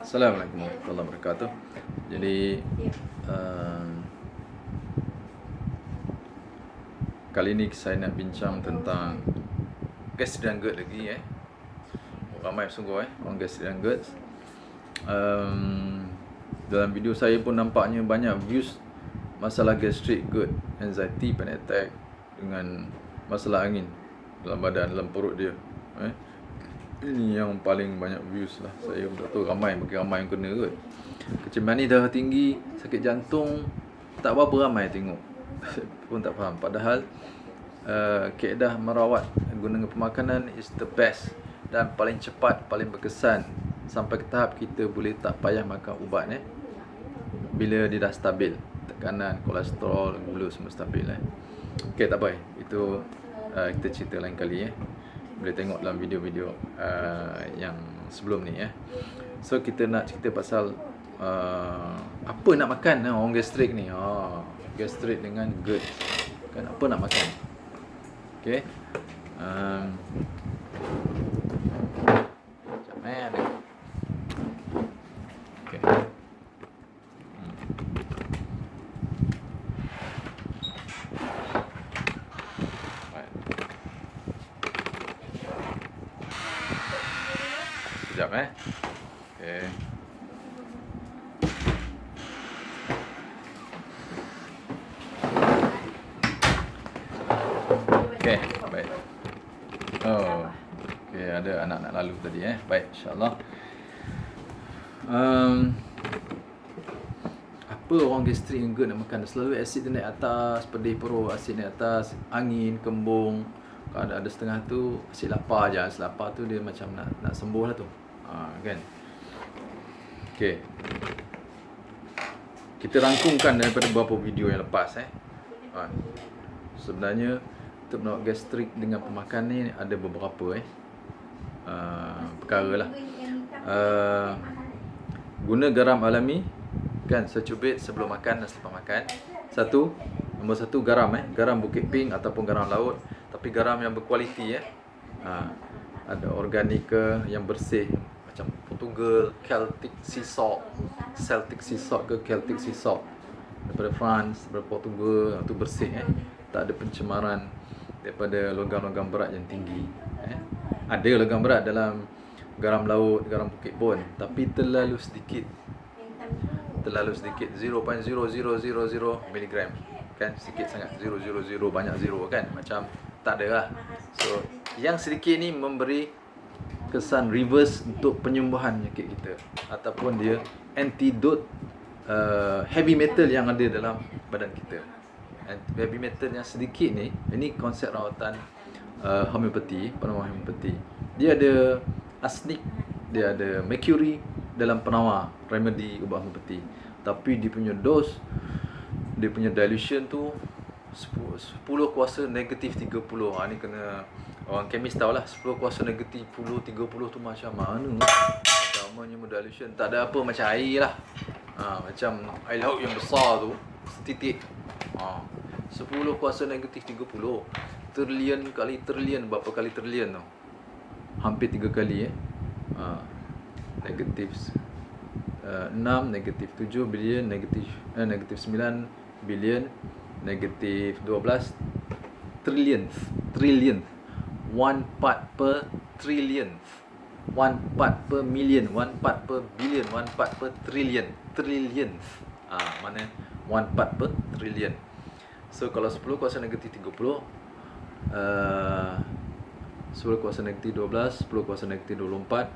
Assalamualaikum warahmatullahi wabarakatuh. Jadi kali ini saya nak bincang tentang gastric dan GERD lagi. Ramai sungguh orang gastric dan GERD. Dalam video saya pun nampaknya banyak views masalah gastric, GERD, anxiety, panic attack dengan masalah angin dalam badan, dalam perut dia. Ini yang paling banyak views lah. Saya pun tak tahu bagi ramai yang kena kot. Kecemasan darah tinggi, sakit jantung, tak berapa ramai tengok. Pun tak faham. Padahal kaedah merawat guna pemakanan is the best dan paling cepat, paling berkesan sampai ke tahap kita boleh tak payah makan ubat bila dia dah stabil. Tekanan, kolesterol, gula semua stabil Okey, tak apa. Itu kita cerita lain kali Boleh tengok dalam video-video yang sebelum ni So kita nak cerita pasal apa nak makan orang gastrik ni. Gastrik dengan GERD kan, apa nak makan. Okey. Macam mana? Okey. Sekejap Okey. Okey, baik. Okey, ada anak-anak lalu tadi Baik, insya-Allah. Apa orang gastrik yang GERD nak makan? Selalu asid dia naik atas, pedih perut, asid naik atas, angin, kembung. Kalau ada setengah tu asid lapar je. Asid lapar tu dia macam nak sembuh lah tu. Kan? Okey. Kita rangkumkan daripada beberapa video yang lepas Sebenarnya untuk menawar gastrik dengan pemakan ni ada beberapa perkara lah. Guna garam alami kan, secubit sebelum makan dan selepas makan. Nombor satu garam garam Bukit Pink ataupun garam laut, tapi garam yang berkualiti ada organika yang bersih macam Portugal, Celtic Sea Salt ke Celtic Sea Salt daripada France, daripada Portugal, itu bersih tak ada pencemaran daripada logam-logam berat yang tinggi. Ada logam berat dalam garam laut, garam bukit pun, tapi terlalu sedikit 0.0000 mg kan, sikit sangat. 000 banyak zero kan, macam tak ada lah. So yang sedikit ni memberi kesan reverse untuk penyembuhan penyakit kita, ataupun dia antidote heavy metal yang ada dalam badan kita. Heavy metal yang sedikit ni, ini konsep rawatan homeopati, penawar homeopati. Dia ada arsenic, dia ada mercury dalam penawar remedy ubat homeopati, tapi dia punya dose, dia punya dilution tu 10 kuasa negatif 30. Ni kena orang kemis tahu lah. 10 kuasa negatif 30 tu macam mana. Namanya dilution, tak ada apa macam air lah. Macam air laut yang besar tu setitik. 10 kuasa negatif 30. Trilion kali trilion, berapa kali trilion tu? Hampir 3 kali negatif 6, negatif 7 bilion, negatif 9 bilion, negatif 12 trilion. 1 part per trillion, 1 part per million, 1 part per billion, 1 part per trillion. Mana 1 part per trillion. So kalau 10 kuasa negatif 30, 10 kuasa negatif 12, 10 kuasa negatif 24,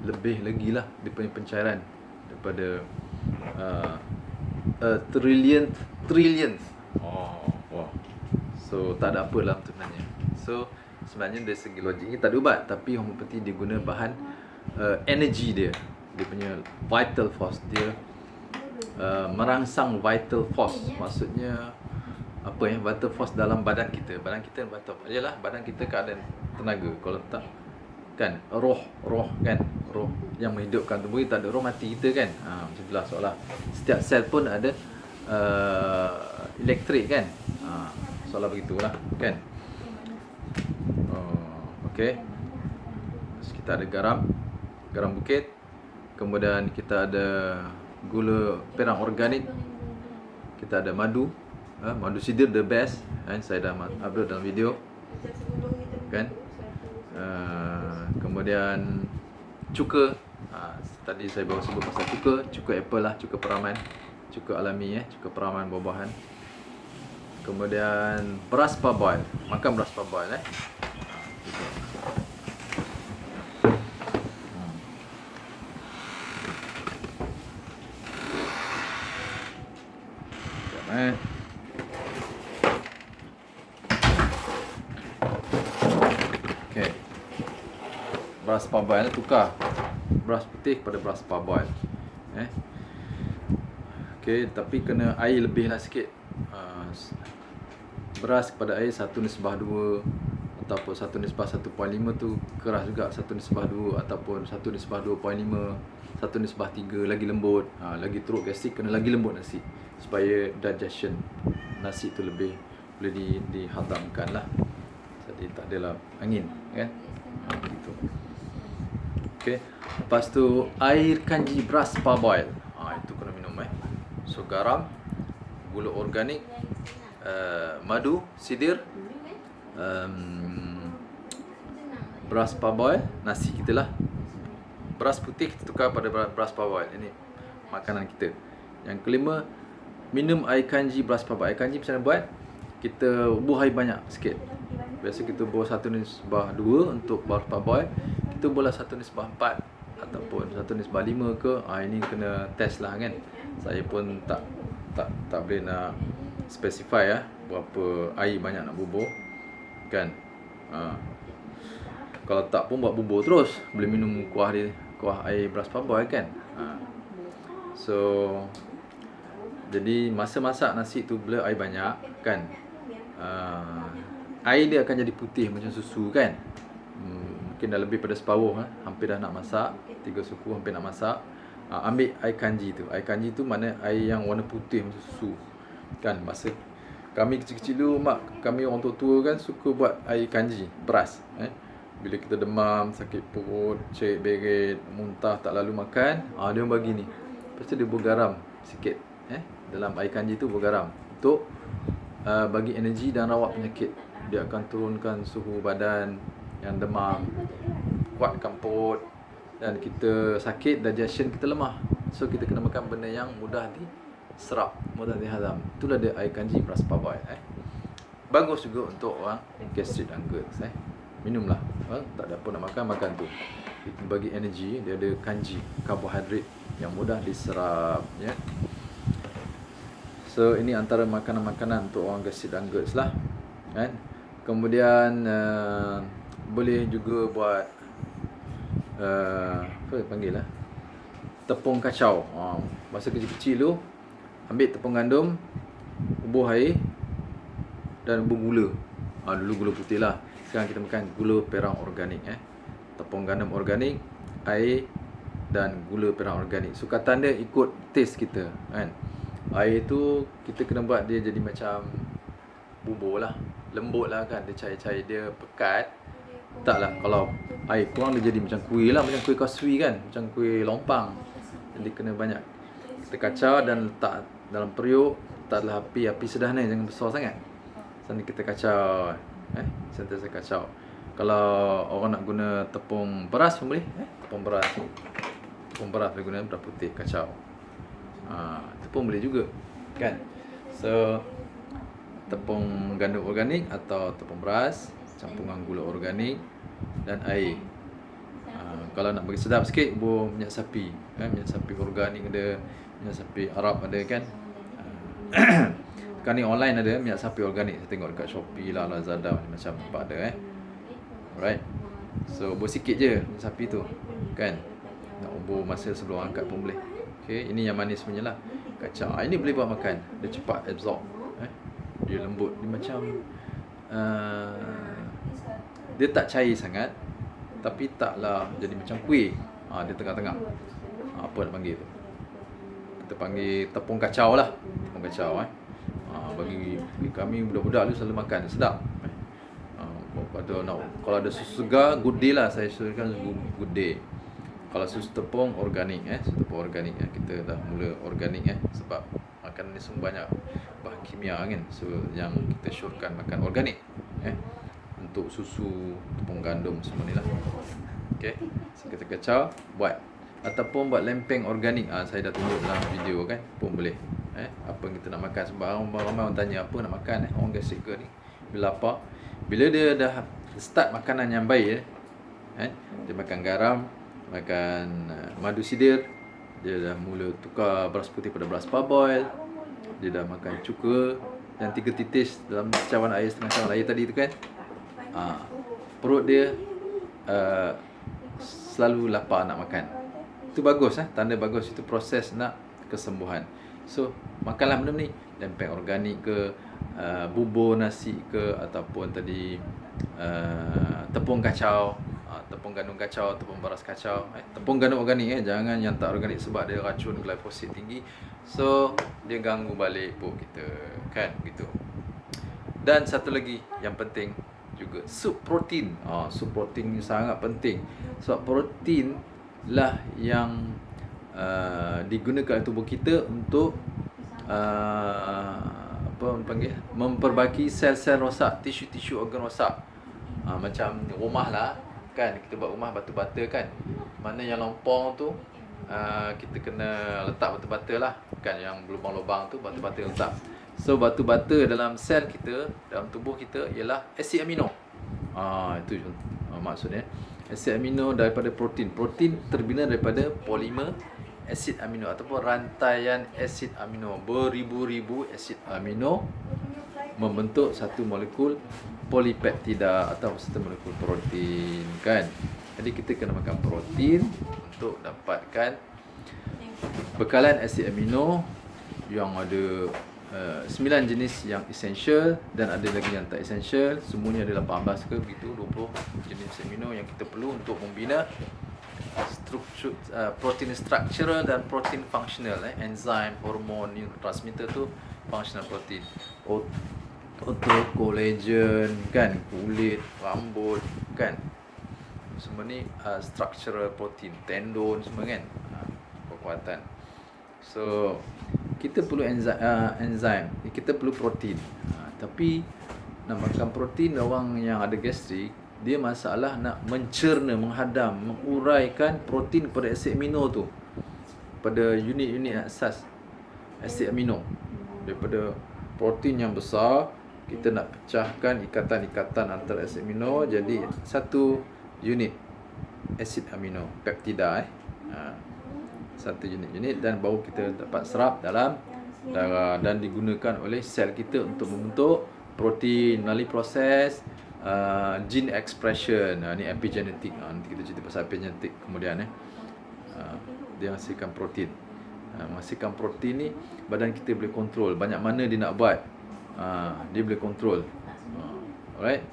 lebih lagi lah dia punya pencairan daripada trillion. So tak ada apa lah sebenarnya. So sebenarnya dari segi logik ni tak ada ubat, tapi homeopati dia guna bahan energy dia punya vital force, dia merangsang vital force. Maksudnya apa vital force dalam badan kita. Badan kita vital force jelah, badan kita keadaan tenaga. Kalau tak kan roh kan, roh yang menghidupkan tubuh kita. Tak ada roh, mati kita kan. Macam itulah seolah setiap sel pun ada elektrik kan. Seolah begitulah kan. Okey. Kita ada garam bukit, kemudian kita ada gula perang organik, kita ada madu, madu sidir the best, saya dah upload dalam video kan. Kemudian cuka, tadi saya baru sebut pasal cuka apple lah, cuka peraman, cuka alami, cuka peraman buah-buahan. Kemudian beras parboil, makan beras parboil gitu. Okey. Beras parboil tukar beras putih kepada beras parboil. Okey, tapi kena air lebih lah sikit. Beras kepada air 1:2 ataupun 1:1.5 tu keras juga, 1:2 ataupun 1:2.5, 1:3 lagi lembut. Lagi teruk gastrik kena lagi lembut nasi supaya digestion nasi tu lebih boleh dihadamkan lah. Jadi tak adalah angin kan. Gitu. Okey, lepas tu air kanji beras parboil. Itu kena minum So garam, gula organik, madu sidir, beras parboil, nasi kita lah. Beras putih kita tukar pada beras parboil. Ini makanan kita. Yang kelima, minum air kanji beras parboil. Air kanji macam mana buat? Kita bubuh air banyak sikit. Biasa kita bubuh 1:2 untuk beras parboil. Kita bubuhlah 1:4 ataupun 1:5 ke. Ini kena test lah kan. Saya pun tak boleh nak specify berapa air banyak nak bubuh kan. Kalau tak pun buat bubuh terus, boleh minum kuah air beras parboil kan. So jadi masa masak nasi tu bila air banyak kan, air dia akan jadi putih macam susu kan. Mungkin dah lebih pada separuh, hampir dah nak masak, 3 suku hampir nak masak. Ambil air kanji tu. Air kanji tu mana air yang warna putih macam susu kan. Masa kami kecil-kecil dulu, mak kami orang tua-tua kan suka buat air kanji beras. Bila kita demam, sakit perut, cerit berit, muntah, tak lalu makan, dia bagi ni. Lepas tu dia bergaram sikit dalam air kanji tu, bergaram untuk bagi energi dan rawat penyakit. Dia akan turunkan suhu badan yang demam, kuatkan perut, dan kita sakit, digestion kita lemah. So kita kena makan benda yang mudah diserap, mudah dihazam. Itulah dia air kanji beras parboil. Bagus juga untuk orang gastrik dan GERD. Minumlah. Tak ada apa nak makan tu. Itu bagi energi, dia ada kanji, karbohidrat yang mudah diserap So ini antara makanan-makanan untuk orang gastrik dan GERD lah kan. Kemudian boleh juga buat apa panggil lah, tepung kacau. Masa kecil-kecil tu ambil tepung gandum, bubuh air dan bubuh gula. Dulu gula putih lah. Sekarang kita makan gula perang organik. Tepung gandum organik, air dan gula perang organik. Sukatan dia ikut taste kita kan. Air tu kita kena buat dia jadi macam bubur lah, lembut lah kan. Dia cair-cair, dia pekat. Taklah, kalau air kurang dia jadi macam kuih lah, macam kuih kasui kan, macam kuih lompang. Jadi kena banyak kita kacau dan letak dalam periuk. Letaklah api sederhana, jangan besar sangat. Sambil kita kacau, sentiasa kacau. Kalau orang nak guna tepung beras pun boleh, tepung beras boleh guna, beras putih kacau. Itu pun boleh juga kan. So tepung gandum organik atau tepung beras campuran gula organik dan air. Kalau nak bagi sedap sikit, bubuh minyak sapi. Minyak sapi organik ada, minyak sapi Arab ada kan. Sekarang ni online ada minyak sapi organik. Saya tengok dekat Shopee lah, Lazada, macam ada Alright. So bubuh sikit je minyak sapi tu kan. Nak bubuh masa sebelum angkat pun boleh. Okay, ini yang manis punya lah, kacang. Ini boleh buat makan, dia cepat absorb. Dia lembut, dia macam dia tak cair sangat, tapi taklah jadi macam kuih. Dia tengah-tengah. Apa nak panggil tu? Kita panggil tepung kacau lah. Tepung kacau bagi kami budak-budak tu selalu makan, sedap. Kalau ada susu segar, good day lah. Saya suruhkan good day. Kalau susu tepung organik susu tepung organik kita dah mula organik sebab makanan ni semua banyak bahan kimia kan. So yang kita syorkan makan organik untuk susu, tepung gandum semua ni lah. Okey, so kita kacau buat ataupun buat lempeng organik. Saya dah tunjuk dalam video kan, pun boleh. Apa yang kita nak makan, sebab ramai orang tanya apa nak makan orang gastrik ke ni bila lapar. Bila dia dah start makanan yang baik dia makan garam, makan madu sidir, dia dah mula tukar beras putih pada beras parboil, dia dah makan cuka yang 3 titis dalam cawan air, setengah cawan air tadi tu kan. Perut dia selalu lapar nak makan. Itu bagus tanda bagus, itu proses nak kesembuhan. So makanlah benda ni, lempeng organik ke, bubur nasi ke, ataupun tadi tepung kacau, tepung gandum kacau, tepung beras kacau. Tepung gandum organik jangan yang tak organik, sebab dia racun glyphosate tinggi. So dia ganggu balik perut kita kan, begitu. Dan satu lagi yang penting juga, sup protein. Sup protein ni sangat penting, sebab protein lah yang digunakan oleh tubuh kita untuk memperbaiki sel-sel rosak, tisu-tisu organ rosak. Macam rumah lah kan, kita buat rumah batu bata kan, mana yang lompong tu kita kena letak batu bata lah kan, yang berlubang-lubang tu batu bata letak. So batu bata dalam sel kita, dalam tubuh kita ialah asid amino. Itu maksudnya asid amino daripada protein. Protein terbina daripada polimer asid amino ataupun rantaian asid amino, beribu-ribu asid amino membentuk satu molekul polipeptida atau satu molekul protein kan. Jadi kita kena makan protein untuk dapatkan bekalan asid amino yang ada 9 jenis yang essential dan ada lagi yang tak essential. Semuanya adalah 18 ke begitu, 20 jenis amino yang kita perlu untuk membina struktur protein structural dan protein functional. Enzim, hormon, neurotransmitter tu functional protein. Otot, collagen kan, kulit, rambut kan, semua ni structural protein, tendon semua kan, kekuatan. So kita perlu enzim, kita perlu protein. Tapi nak makan protein, orang yang ada gastrik, dia masalah nak mencerna, menghadam, menguraikan protein kepada asid amino tu, pada unit-unit asas asid amino. Daripada protein yang besar, kita nak pecahkan ikatan-ikatan antara asid amino jadi satu unit asid amino, peptida satu unit, dan baru kita dapat serap dalam darah dan digunakan oleh sel kita untuk membentuk protein melalui proses gene expression. Ni epigenetik. Nanti kita cerita pasal epigenetik kemudian. Dia menghasilkan protein. Menghasilkan protein ni badan kita boleh kontrol banyak mana dia nak buat. Dia boleh kontrol. Alright.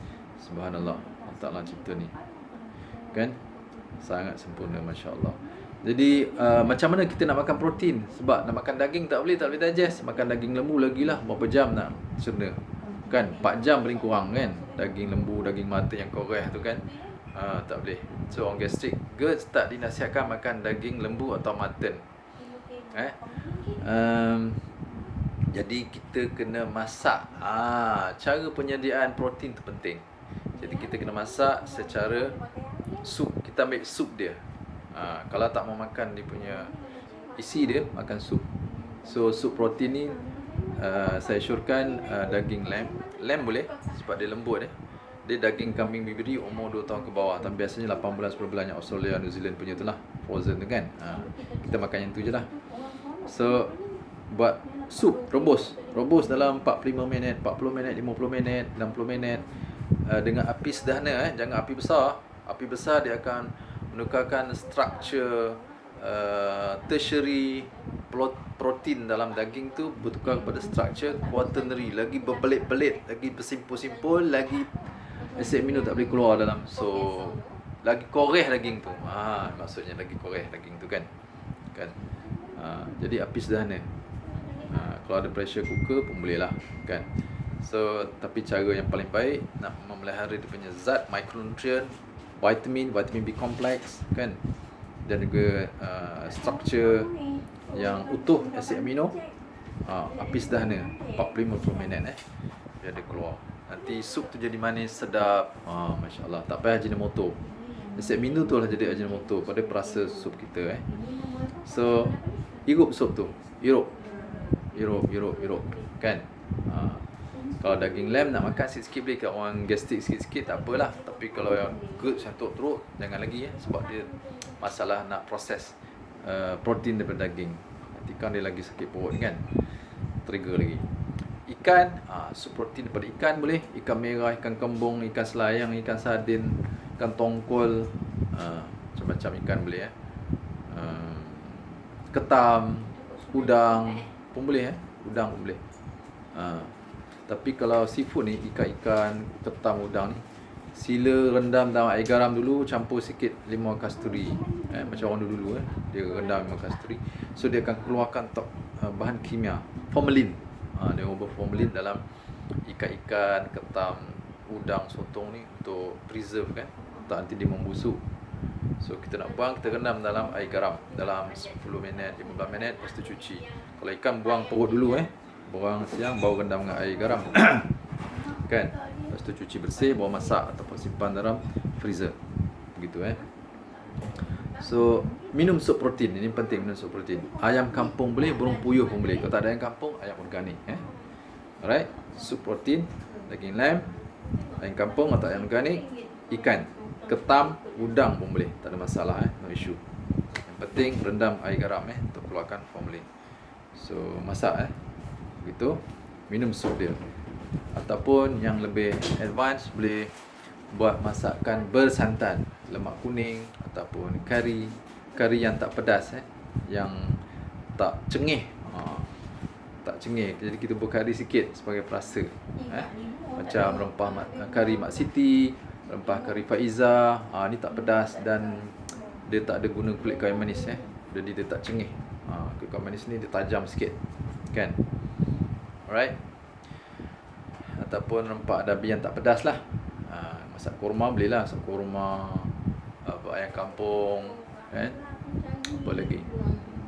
Subhanallah, Allah Ta'ala cipta ni kan sangat sempurna, masya-Allah. Jadi macam mana kita nak makan protein? Sebab nak makan daging tak boleh digest. Makan daging lembu lagilah berapa jam nak cerna kan, 4 jam paling kurang kan. Daging lembu, daging mata yang koreh tu kan, tak boleh. So orang gastrik GERD tak dinasihatkan makan daging lembu atau mutton. Jadi kita kena masak. Cara penyediaan protein tu penting. Jadi kita kena masak secara sup. Kita ambil sup dia. Kalau tak mau makan dia punya isi dia, makan sup. So sup protein ni saya syorkan daging lamb boleh sebab dia lembut dia daging kambing bibiri umur 2 tahun ke bawah, tapi biasanya 8 bulan 10 bulan yang Australia, New Zealand punya tu lah, frozen tu kan. Kita makan yang tu je lah. So buat sup, rebus dalam 45 minit, 40 minit, 50 minit, 60 minit dengan api sederhana. Jangan api besar. Api besar dia akan menukarkan struktur tertiary protein dalam daging tu bertukar kepada struktur quaternary, lagi berbelit-belit, lagi bersimpul-simpul, lagi asid amino tak boleh keluar dalam. So lagi koreh daging tu. Maksudnya lagi koreh daging tu kan. Jadi api sederhana. Kalau ada pressure cooker pun boleh lah kan. So tapi cara yang paling baik nak memelihara dia punya zat, micronutrient, vitamin B complex kan, dan juga struktur yang utuh asid amino. Habis dah ni 40-50 minit dia ada keluar. Nanti sup tu jadi manis, sedap. Masya-Allah. Tak payah Ajinomoto. Asid amino tu lah jadi Ajinomoto pada perasa sup kita So, hirup sup tu. Hirup kan. Kalau daging lamb nak makan sikit-sikit boleh, kat orang gastrik sikit-sikit tak apalah. Tapi kalau yang good santuk teruk jangan lagi sebab dia masalah nak proses protein daripada daging. Nanti kan dia lagi sakit perut kan. Trigger lagi. Ikan, sup protein daripada ikan boleh. Ikan merah, ikan kembung, ikan selayang, ikan sardin, ikan tongkol, macam-macam ikan boleh ketam, udang pun boleh udang pun boleh. Tapi kalau seafood ni, ikan-ikan, ketam, udang ni, sila rendam dalam air garam dulu, campur sikit limau kasturi. Macam orang dulu dia rendam limau kasturi. So dia akan keluarkan bahan kimia, formalin. Dia ubah formalin dalam ikan-ikan, ketam, udang, sotong ni untuk preserve kan, untuk nanti dia membusuk. So kita nak buang, kita rendam dalam air garam dalam 10 minit, 15 minit, lepas tu cuci. Kalau ikan buang perut dulu buang siang, baru rendam dengan air garam kan. Lepas tu cuci bersih, baru masak ataupun simpan dalam freezer. Begitu So, minum sup protein. Ini penting, minum sup protein. Ayam kampung boleh, burung puyuh pun boleh. Kalau tak ada ayam kampung, ayam organik Alright, sup protein, daging lamb, ayam kampung atau ayam organik, ikan, ketam, udang pun boleh. Tak ada masalah no issue. Yang penting rendam air garam untuk keluarkan formalin. So, masak begitu, minum sup dia. Ataupun yang lebih advance, boleh buat masakan bersantan, lemak kuning ataupun kari yang tak pedas yang tak cengih. Tak cengih, jadi kita buat kari sikit sebagai perasa. Macam rempah kari Mak Siti, rempah kari Faiza. Ni tak pedas dan dia tak ada guna kulit kayu manis jadi dia tak cengih. Kulit kayu manis ni dia tajam sikit kan. Alright. Ataupun rempah adabi yang tak pedas lah. Masak kurma boleh lah. Masak kurma, ayam kampung kan. Apa lagi?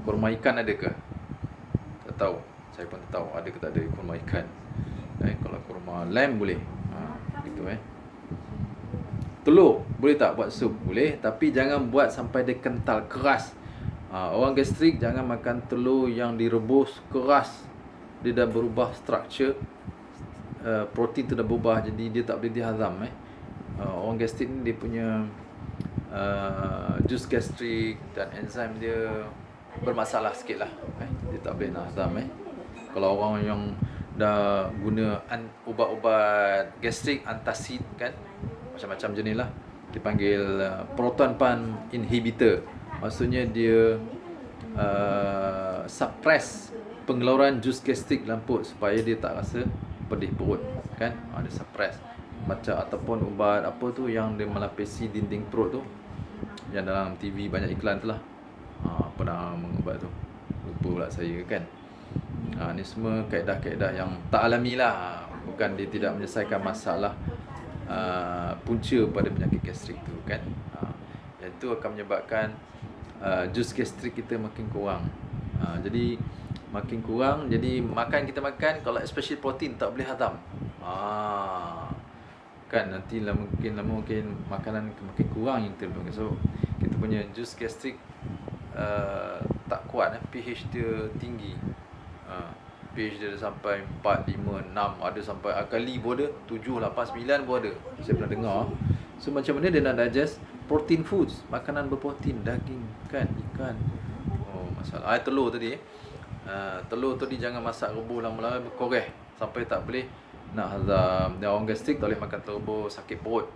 Kurma ikan ada ke? Tak tahu. Saya pun tak tahu ada ke tak ada kurma ikan. Kalau kurma lamb boleh. Gitu Telur boleh tak buat sup? Boleh, tapi jangan buat sampai dia kental, keras. Orang gastrik jangan makan telur yang direbus keras. Dia dah berubah struktur, protein tu dah berubah, jadi dia tak boleh dihazam. Orang gastrik ni dia punya jus gastrik dan enzim dia bermasalah sikit lah. Dia tak boleh nak hazam. Kalau orang yang dah guna ubat-ubat gastrik, antacid kan, macam-macam jenis lah, dipanggil proton pump inhibitor. Maksudnya dia suppress pengeluaran jus gastrik dalam perut supaya dia tak rasa pedih perut kan. Dia suppress. Macam ataupun ubat apa tu yang dia melapisi dinding perut tu, yang dalam TV banyak iklan tu lah. Apa nama ubat tu, lupa pula saya kan. Ni semua kaedah-kaedah yang tak alami lah. Bukan dia tidak menyelesaikan masalah punca pada penyakit gastrik tu kan. Yang itu akan menyebabkan jus gastrik kita makin kurang. Jadi makin kurang, jadi kita makan kalau especially protein tak boleh hazam. Kan nanti mungkin makanan makin kurang yang kita makan. So kita punya jus gastrik tak kuat, pH dia tinggi. pH dia sampai 4, 5, 6, ada sampai akali pun ada, 7, 8, 9 pun ada. Saya pernah dengar. So macam mana dia nak digest protein foods, makanan berprotein, daging kan, ikan. Masalah. Telur tadi telur tadi jangan masak rebus lama-lama, berkoreh sampai tak boleh nak hazam. Dan orang gastrik tak boleh makan telur rebus, sakit perut.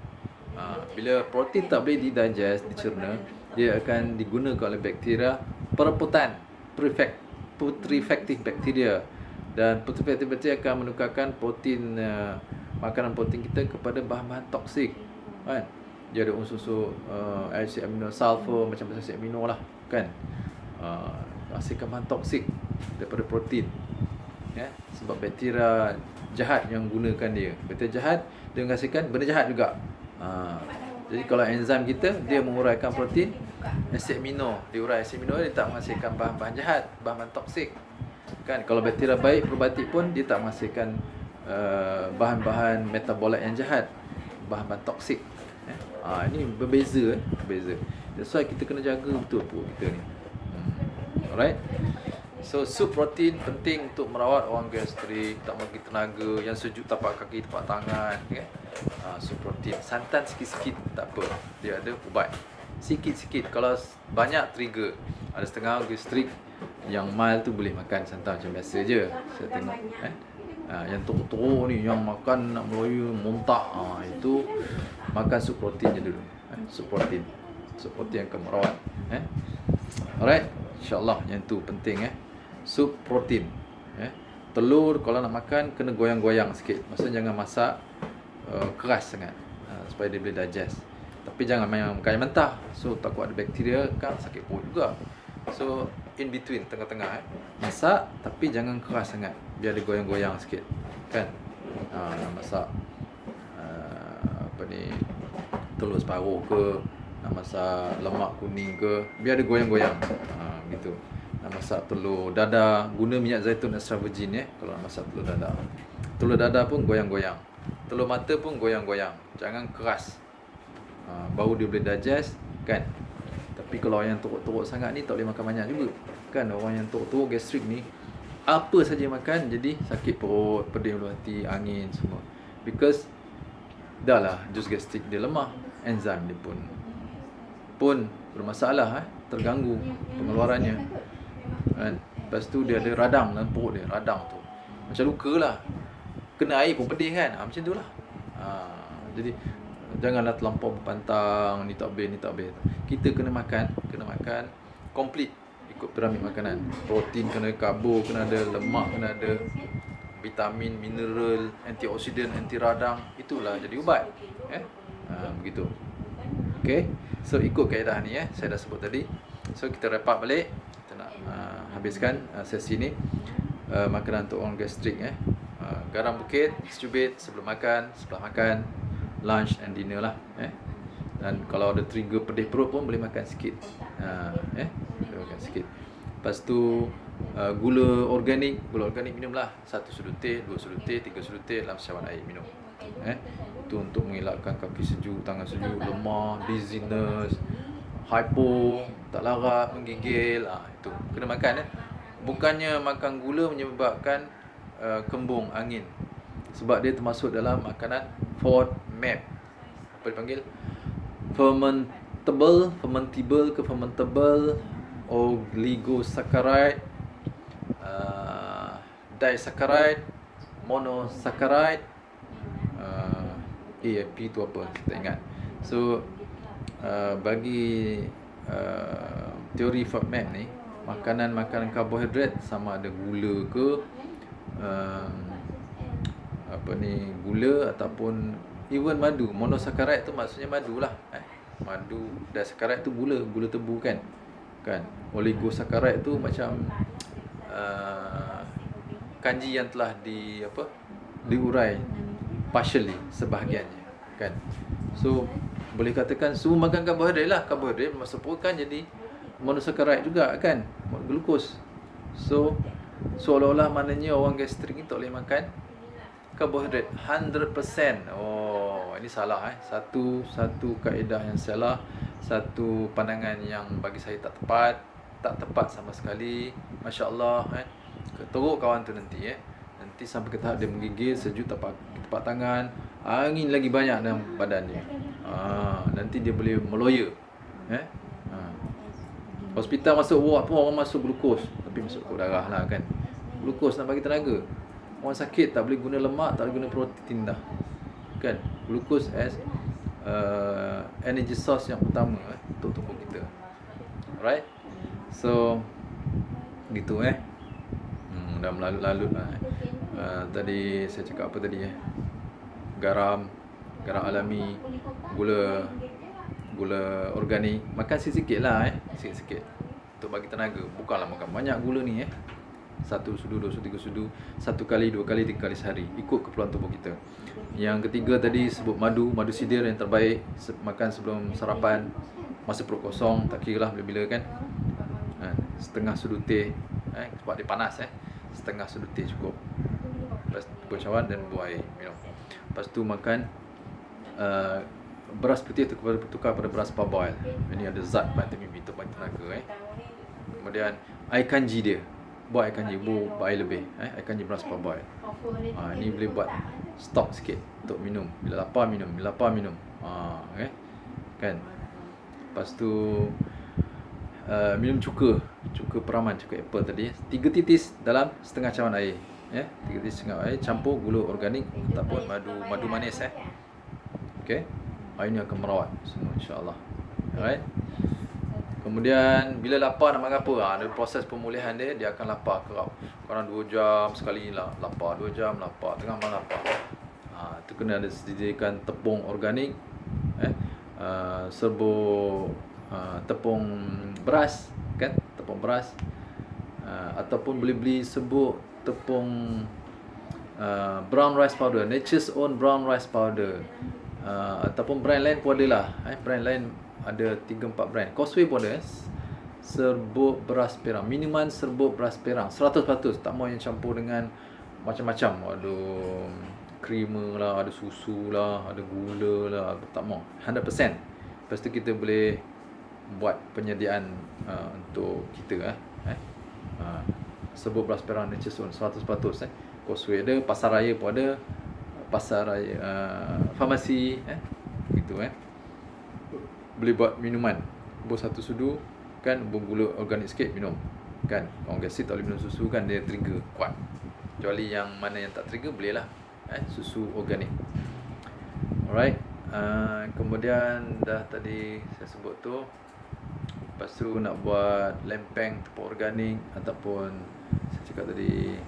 Bila protein tak boleh didigest, dicerna, dia akan digunakan oleh bakteria perebutan, putrefactive bacteria. Dan putrefactive bacteria akan menukarkan protein, makanan protein kita kepada bahan-bahan toksik kan. Dia ada unsur-unsur acid amino, sulfur, macam acid amino lah kan. Hasilkan bahan toksik daripada protein sebab bakteria jahat yang gunakan dia. Bakteria jahat dia menghasilkan benda jahat juga. Jadi kalau enzim kita dia menguraikan protein, asid amino, diurai asid amino dia tak menghasilkan bahan-bahan jahat, bahan-bahan toksik. Kan kalau bakteria baik probiotik pun dia tak menghasilkan bahan-bahan metabolit yang jahat, bahan-bahan toksik. Ini berbeza. That's why kita kena jaga betul perut kita ni. Alright. So sup protein penting untuk merawat orang gastrik, tak bagi tenaga, yang sejuk tapak kaki, tapak tangan, okay? Sup protein. Santan sikit-sikit tak apa, dia ada ubat. Sikit-sikit, kalau banyak trigger. Ada setengah gastrik yang mild tu boleh makan santan macam biasa je. Saya tengok yang teruk-teruk ni, yang makan nak meloyu, muntah, itu makan sup protein je dulu. Sup protein yang akan merawat. Alright, insyaAllah yang tu penting. Sup protein. Telur kalau nak makan kena goyang-goyang sikit. Maksudnya jangan masak keras sangat, supaya dia boleh digest. Tapi jangan makan yang mentah. So takut ada bakteria kan, sakit perut juga. So in between, tengah-tengah. Masak tapi jangan keras sangat, biar dia goyang-goyang sikit. Kan? Nak masak telur separuh ke, nak masak lemak kuning ke, biar dia goyang-goyang. Gitu. Nak masak telur dadah, guna minyak zaitun extra virgin kalau nak masak telur dadah. Telur dadah pun goyang-goyang. Telur mata pun goyang-goyang. Jangan keras. Baru dia boleh digest, kan? Tapi kalau orang yang teruk-teruk sangat ni tak boleh makan banyak juga. Kan orang yang teruk-teruk gastrik ni, apa saja makan jadi sakit perut, pedih ulu hati, angin semua. Because dah lah jus gastrik dia lemah, enzim dia pun bermasalah, terganggu pengeluarannya. Kan? Lepas tu dia ada radang dalam perut dia, radang tu macam luka lah, kena air pun pedih kan, macam tu lah. Jadi janganlah terlampau berpantang, ni tak boleh. Kita kena makan komplit, ikut piramid makanan. Protein kena, karbo kena ada, lemak kena ada, vitamin, mineral, antioksidan, anti radang, itulah jadi ubat. Begitu. Okay, so ikut kaedah ni saya dah sebut tadi. So kita wrap up balik. Kita nak habiskan sesi ni. Makanan untuk orang gastrik. Garam bukit secubit sebelum makan, setelah makan, lunch and dinner lah. Dan kalau ada trigger pedih perut pun boleh makan sikit. Boleh makan sikit. Lepas tu gula organik minumlah 1 sudut teh, 2 sudut teh, 3 sudut teh dalam secawan air minum. Itu untuk mengelakkan kaki sejuk, tangan sejuk, lemah, dizziness, hypo, tak larat, menggigil. Itu kena makan. Bukannya makan gula menyebabkan kembung, angin. Sebab dia termasuk dalam makanan FODMAP. Apa dipanggil? Fermentable oligosaccharide, disaccharide, monosaccharide, AFP tu apa kita ingat. So bagi teori FODMAP ni, makanan karbohidrat sama ada gula ke gula ataupun even madu. Monosaccharide tu maksudnya madu lah. Madu, disaccharide tu gula tebu kan. Oligosaccharide tu macam kanji yang telah diurai partially, sebahagiannya kan. So boleh katakan semua makan karbohidrat lah. Karbohidrat masuk perut kan jadi monosaccharide juga kan, glukos. So seolah-olah maknanya orang gastrik ni tak boleh makan karbohidrat 100%. Ini salah. Satu kaedah yang salah, satu pandangan yang bagi saya tak tepat sama sekali. Masya-Allah. Teruk kawan tu nanti sampai ke tahap dia menggigil, sejuk tapak tangan, angin lagi banyak dalam badannya. Nanti dia boleh meloya. Hospital masuk ward pun orang masuk glukos, tapi masuk darah lah kan. Glukos nak bagi tenaga. Orang sakit tak boleh guna lemak, tak boleh guna protein dah. Kan? Glukos as energy source yang utama untuk tubuh kita. Alright? So gitu dah melalut lah. Tadi saya cakap apa tadi garam alami, gula organik, makan sikit-sikit lah sikit-sikit untuk bagi tenaga. Bukanlah makan banyak gula ni 1 sudu, 2 sudu, 3 sudu, 1 kali, 2 kali, 3 kali sehari, ikut keperluan tubuh kita. Yang ketiga tadi sebut madu sidir yang terbaik, makan sebelum sarapan. Masa perut kosong, tak kira lah bila-bila kan. Setengah sudu teh, sebab dia panas setengah sudu teh cukup. Lepas tu cawan dan buah air minum. Lepas tu makan beras putih tukar pada beras parboil. Ini ada zat vitamin B untuk bagi tenaga. Kemudian air kanji dia, buat air kanji, buat air lebih, air kanji beras parboil. Ini boleh buat stok sikit untuk minum. Bila lapar minum, kan. Lepas tu minum cuka peraman, cuka apple tadi, 3 titis dalam setengah cawan air. 3 titis setengah air, campur gula organik ataupun madu manis. Okey. Ini akan merawat semua insya-Allah. Alright. Kemudian bila lapar nak makan apa? Ada proses pemulihan dia akan lapar kerap. Kadang 2 jam sekali lah lapar, 2 jam lapar, tengah malam lapar. Tu kena ada sediakan tepung organik, serbuk tepung beras kan, tepung beras, ataupun boleh beli serbuk tepung brown rice powder, Nature's Own brown rice powder, ataupun brand lain pun ada lah. Brand lain ada 3-4 brand. Causeway pun ada. Serbuk beras perang, minuman serbuk beras perang 100%, tak mau yang campur dengan macam-macam. Ada creamer lah, ada susu lah, ada gula lah, tak mau, 100%. Lepas tu kita boleh buat penyediaan untuk kita serbuk beras perang Nature's Own 100%. Causeway ada, pasar raya pun ada, pasar raya, farmasi, gitu. Boleh buat minuman, bos 1 sudu kan, bergula organik sikit minum kan. Orang gastrik tak boleh minum susu kan, dia trigger kuat. Kecuali yang mana yang tak trigger boleh lah, susu organik. Alright. Kemudian dah tadi saya sebut tu. Lepas tu nak buat lempeng tepung organik, ataupun saya cakap tadi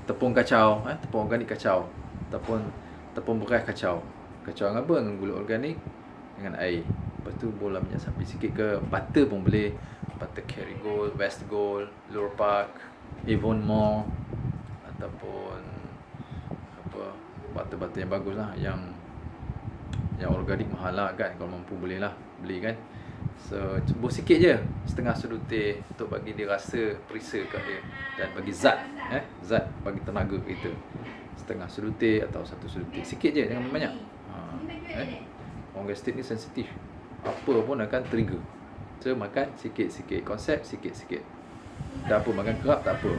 tepung kacau, tepung organik kacau, ataupun tepung beras kacau. Kacau dengan apa? Dengan gula organik dengan air. Lepas tu bola minyak sapi sikit ke, butter pun boleh. Butter Kerrygold, West Gold, Lure Park, Avonmore, ataupun apa, butter yang bagus lah, yang organik mahal lah kan. Kalau mampu boleh lah beli kan. So cebur sikit je, setengah sudu teh, untuk bagi dia rasa perisa kat dia, dan bagi zat, zat bagi tenaga kita. Setengah sudu teh atau 1 sudu teh, sikit je, jangan banyak. Orang gastrik ni sensitif, apa pun akan trigger. So makan sikit-sikit, konsep sikit-sikik. Tak apa, makan kerap tak apa.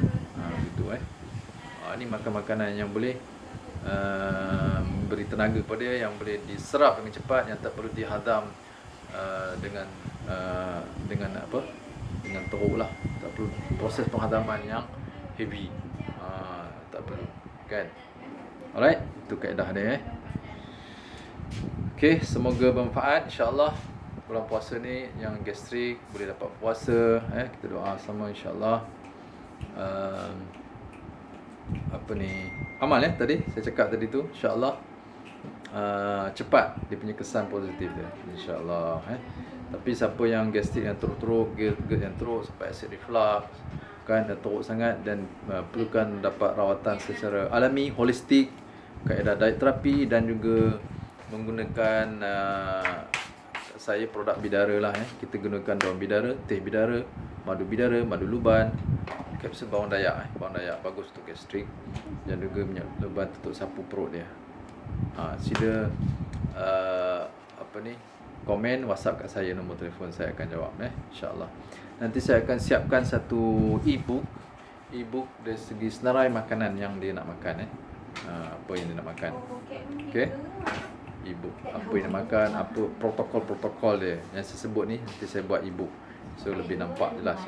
Gitu ni makan makanan yang boleh beri tenaga pada dia, yang boleh diserap dengan cepat, yang tak perlu dihadam dengan apa, dengan teruk lah. Tak perlu proses penghadaman yang heavy, tak perlu kan. Alright, itu kaedah dia. Okay, semoga bermanfaat insya-Allah. Bulan puasa ni yang gastrik boleh dapat puasa, kita doa sama insya-Allah. Apa ni, amal tadi saya cakap tadi tu, insya-Allah cepat dia punya kesan positif dia insya-Allah. Tapi siapa yang gastrik yang teruk-teruk, GERD yang teruk sampai acid reflux kan, dah teruk sangat, dan perlukan dapat rawatan secara alami, holistik, kaedah diet terapi, dan juga menggunakan saya produk bidara lah. Kita gunakan daun bidara, teh bidara, madu luban, kapsul bawang dayak. Bawang dayak bagus untuk gastrik, dan juga minyak luban untuk sapu perut dia. Sila komen, WhatsApp kat saya, nombor telefon saya akan jawab insya-Allah. Nanti saya akan siapkan satu e-book dari segi senarai makanan yang dia nak makan apa yang dia nak makan. Okey. E-book apa yang nak makan, apa protokol dia yang saya sebut ni, nanti saya buat e-book so lebih nampak jelas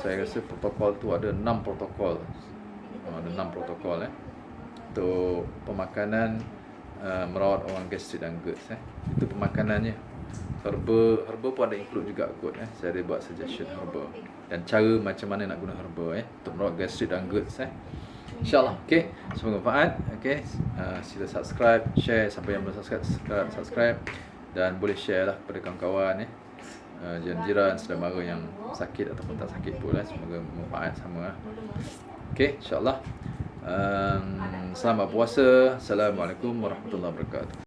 Saya rasa protokol tu ada 6 protokol. Ada 6 protokol untuk pemakanan merawat orang gastrik dan GERD. Itu pemakanannya. Herba pun ada include juga kot. Saya ada buat suggestion herba dan cara macam mana nak guna herba untuk merawat gastrik dan GERD. InsyaAllah. Okay, semoga bermanfaat. Okay, sila subscribe, share. Siapa yang belum subscribe, dan boleh share lah kepada kawan-kawan jiran, saudara yang sakit ataupun tak sakit pun semoga bermanfaat sama. Okay, insyaAllah. Selamat puasa. Assalamualaikum warahmatullahi wabarakatuh.